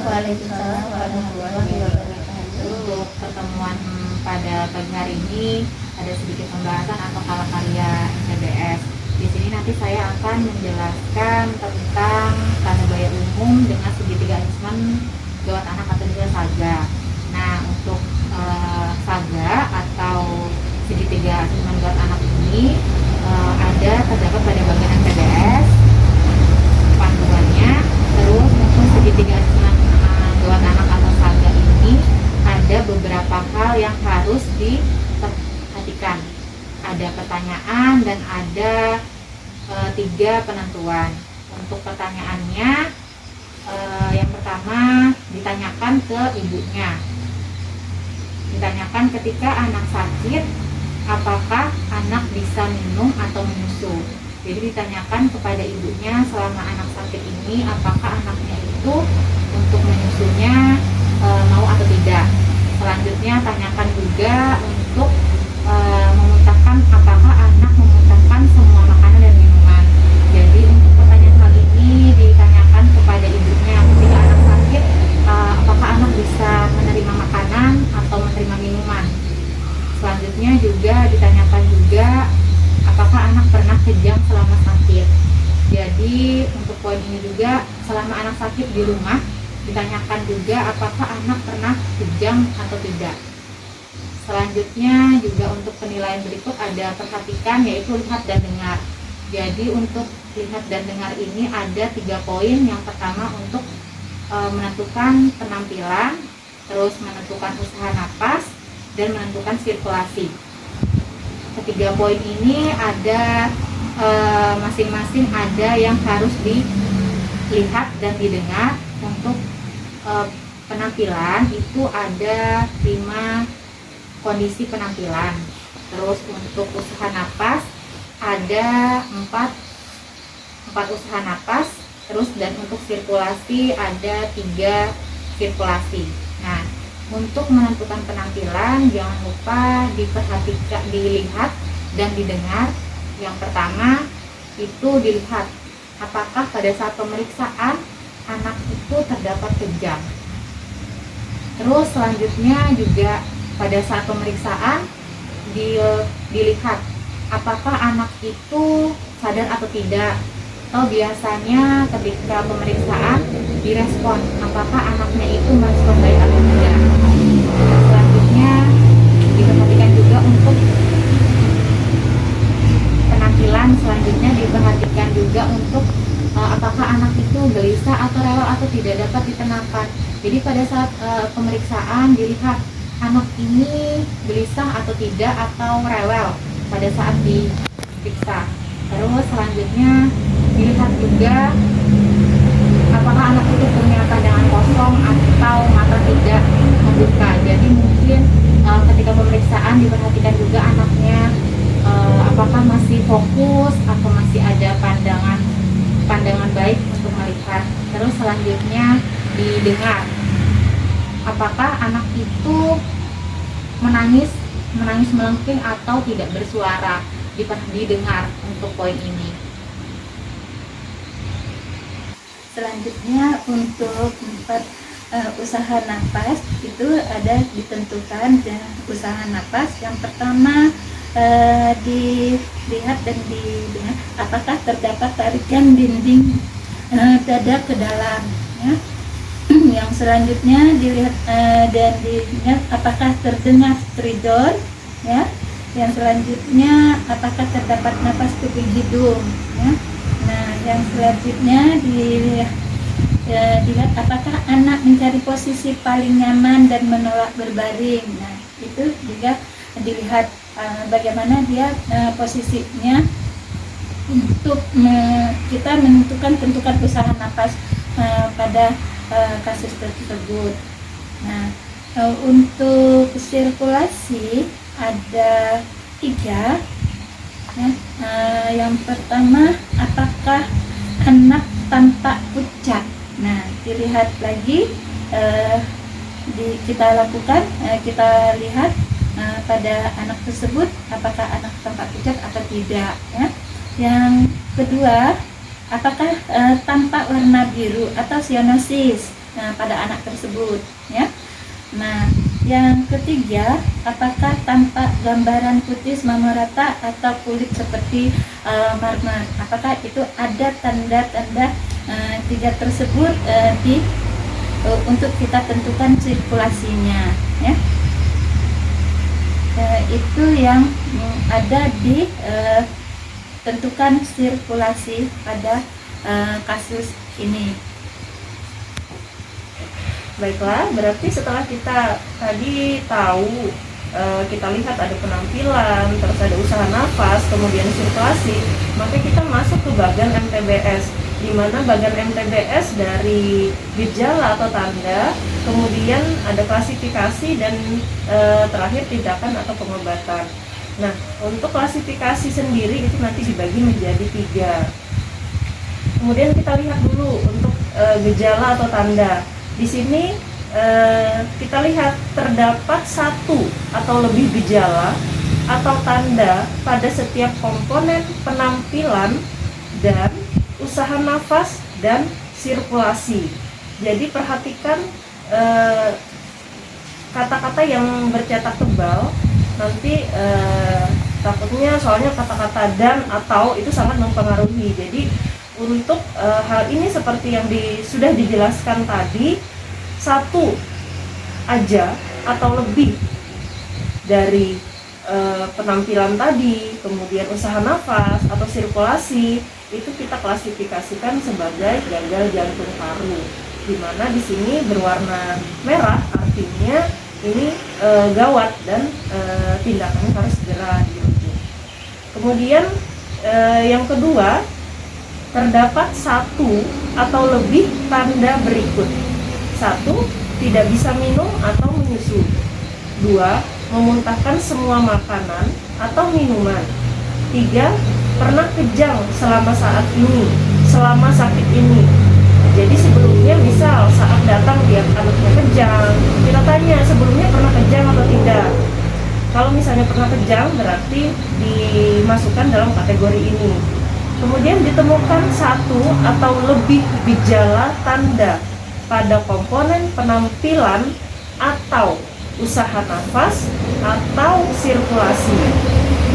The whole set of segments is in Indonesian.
Waalaikumsalam warahmatullahi wabarakatuh. Untuk pertemuan pada pagi hari ini ada sedikit pembahasan atau karya MTBS. Di sini nanti saya akan menjelaskan tentang tanda bayar umum dengan segitiga assessment gawat anak atau juga SAGA. Nah, untuk SAGA atau segitiga assessment gawat anak ini ada terdapat pada bagian MTBS panduannya. Terus untuk segitiga assessment gawat anak atau SAGA ini ada beberapa hal yang harus diperhatikan. Ada pertanyaan dan ada 3 penentuan. Untuk pertanyaannya, yang pertama ditanyakan ke ibunya. Ditanyakan ketika anak sakit, apakah anak bisa minum atau menyusu. Jadi ditanyakan kepada ibunya selama anak sakit ini, apakah anaknya itu untuk menyusunya mau atau tidak. Selanjutnya tanyakan juga untuk memuntahkan, apakah anak memuntahkan semua makanan dan minuman. Jadi untuk pertanyaan hal ini ditanyakan kepada ibunya ketika anak sakit, apakah anak bisa menerima makanan atau menerima minuman. Selanjutnya juga ditanyakan juga apakah anak pernah kejang selama sakit. Jadi untuk poin ini juga, selama anak sakit di rumah ditanyakan juga apakah anak pernah kejang atau tidak. Selanjutnya juga untuk penilaian berikut ada perhatikan, yaitu lihat dan dengar. Jadi untuk lihat dan dengar ini ada 3 poin. Yang pertama untuk menentukan penampilan, terus menentukan usaha napas, dan menentukan sirkulasi. Ketiga poin ini ada masing-masing ada yang harus dilihat dan didengar. Untuk penampilan itu ada 5 kondisi penampilan. Terus untuk usaha napas ada 4 usaha napas. Terus dan untuk sirkulasi ada 3 sirkulasi. Nah, untuk menentukan penampilan jangan lupa diperhatikan, dilihat dan didengar. Yang pertama itu dilihat apakah pada saat pemeriksaan anak itu terdapat kejang. Terus selanjutnya juga pada saat pemeriksaan dilihat apakah anak itu sadar atau tidak. Atau biasanya ketika pemeriksaan direspon apakah anaknya itu merespon baik atau tidak. Selanjutnya diperhatikan juga untuk penampilan. Selanjutnya diperhatikan juga untuk apakah anak itu gelisah atau rewel atau tidak dapat ditenangkan. Jadi pada saat pemeriksaan dilihat anak ini gelisah atau tidak, atau rewel pada saat diperiksa. Terus selanjutnya dilihat juga apakah anak itu punya pandangan kosong atau mata tidak membuka. Jadi mungkin ketika pemeriksaan diperhatikan juga anaknya apakah masih fokus atau masih ada pandangan baik untuk melihat. Terus selanjutnya didengar apakah anak itu menangis melengking atau tidak bersuara. Didengar untuk poin ini. Selanjutnya untuk 4 usaha napas itu ada ditentukan usaha napas. Yang pertama dilihat dan didengar apakah terdapat tarikan dinding dada ke dalam, ya. Yang selanjutnya dilihat dan diingat apakah terdengar stridor, ya. Yang selanjutnya apakah terdapat napas kuping hidung, ya. Nah, yang selanjutnya dilihat apakah anak mencari posisi paling nyaman dan menolak berbaring. Nah, itu juga dilihat bagaimana dia posisinya untuk kita tentukan usaha napas pada kasus tersebut. Nah, untuk sirkulasi ada 3. Ya. Yang pertama, apakah anak tampak pucat. Nah, dilihat lagi, kita lakukan, kita lihat pada anak tersebut apakah anak tampak pucat atau tidak, ya. Yang kedua, apakah tampak warna biru atau cyanosis. pada anak tersebut, ya. Nah, yang ketiga, apakah tampak gambaran kutis memerata atau kulit seperti marmer? Apakah itu ada tanda-tanda tiga tersebut untuk kita tentukan sirkulasinya, ya. Itu yang ada di tentukan sirkulasi pada kasus ini. Baiklah, berarti setelah kita tadi tahu, kita lihat ada penampilan, terus ada usaha nafas, kemudian sirkulasi, maka kita masuk ke bagian MTBS, di mana bagian MTBS dari gejala atau tanda, kemudian ada klasifikasi, dan terakhir tindakan atau pengobatan. Nah, untuk klasifikasi sendiri itu nanti dibagi menjadi 3. Kemudian kita lihat dulu untuk gejala atau tanda. Di sini kita lihat terdapat 1 atau lebih gejala atau tanda pada setiap komponen penampilan dan usaha nafas dan sirkulasi. Jadi perhatikan kata-kata yang bercetak tebal, nanti takutnya soalnya kata-kata dan atau itu sangat mempengaruhi. Jadi untuk hal ini seperti yang sudah dijelaskan tadi, 1 aja atau lebih dari penampilan tadi, kemudian usaha nafas atau sirkulasi, itu kita klasifikasikan sebagai gagal jantung paru, di mana di sini berwarna merah, artinya ini gawat dan tindakannya harus segera dirujuk. Kemudian yang kedua, terdapat 1 atau lebih tanda berikut. 1. Tidak bisa minum atau menyusu. 2. Memuntahkan semua makanan atau minuman. 3. Pernah kejang selama sakit ini. Jadi sebelumnya misal saat datang dia anaknya kejang, kita tanya sebelumnya pernah kejang atau tidak. Kalau misalnya pernah kejang berarti dimasukkan dalam kategori ini. Kemudian ditemukan 1 atau lebih gejala tanda pada komponen penampilan atau usaha nafas atau sirkulasi.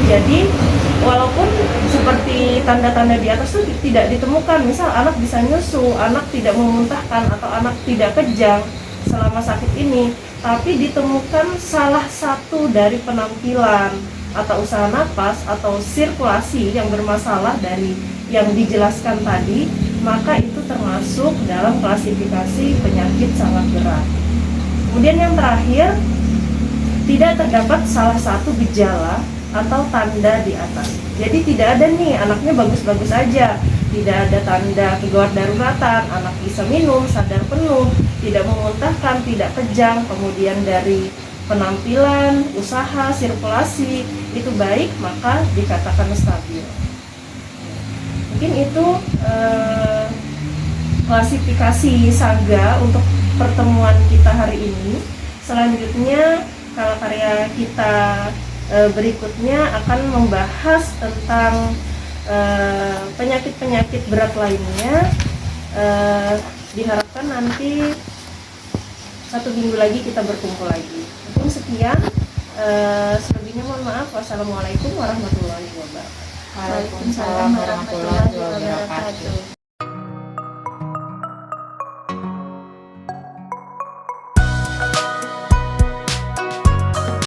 Jadi walaupun seperti tanda-tanda di atas itu tidak ditemukan, misal anak bisa nyusu, anak tidak memuntahkan, atau anak tidak kejang selama sakit ini, tapi ditemukan salah satu dari penampilan atau usaha nafas atau sirkulasi yang bermasalah dari yang dijelaskan tadi, maka itu termasuk dalam klasifikasi penyakit sangat berat. Kemudian yang terakhir, tidak terdapat salah satu gejala atau tanda di atas. Jadi tidak ada nih anaknya bagus-bagus aja, tidak ada tanda kegawat daruratan, anak bisa minum, sadar penuh, tidak memuntahkan, tidak kejang, kemudian dari penampilan, usaha, sirkulasi itu baik, maka dikatakan stabil. Mungkin itu klasifikasi SAGA untuk pertemuan kita hari ini. Selanjutnya kalau karya kita berikutnya akan membahas tentang penyakit-penyakit berat lainnya. Diharapkan nanti 1 minggu lagi kita berkumpul lagi. Mungkin sekian. Selebihnya mohon maaf. Wassalamualaikum warahmatullahi wabarakatuh. Waalaikumsalam warahmatullahi wabarakatuh.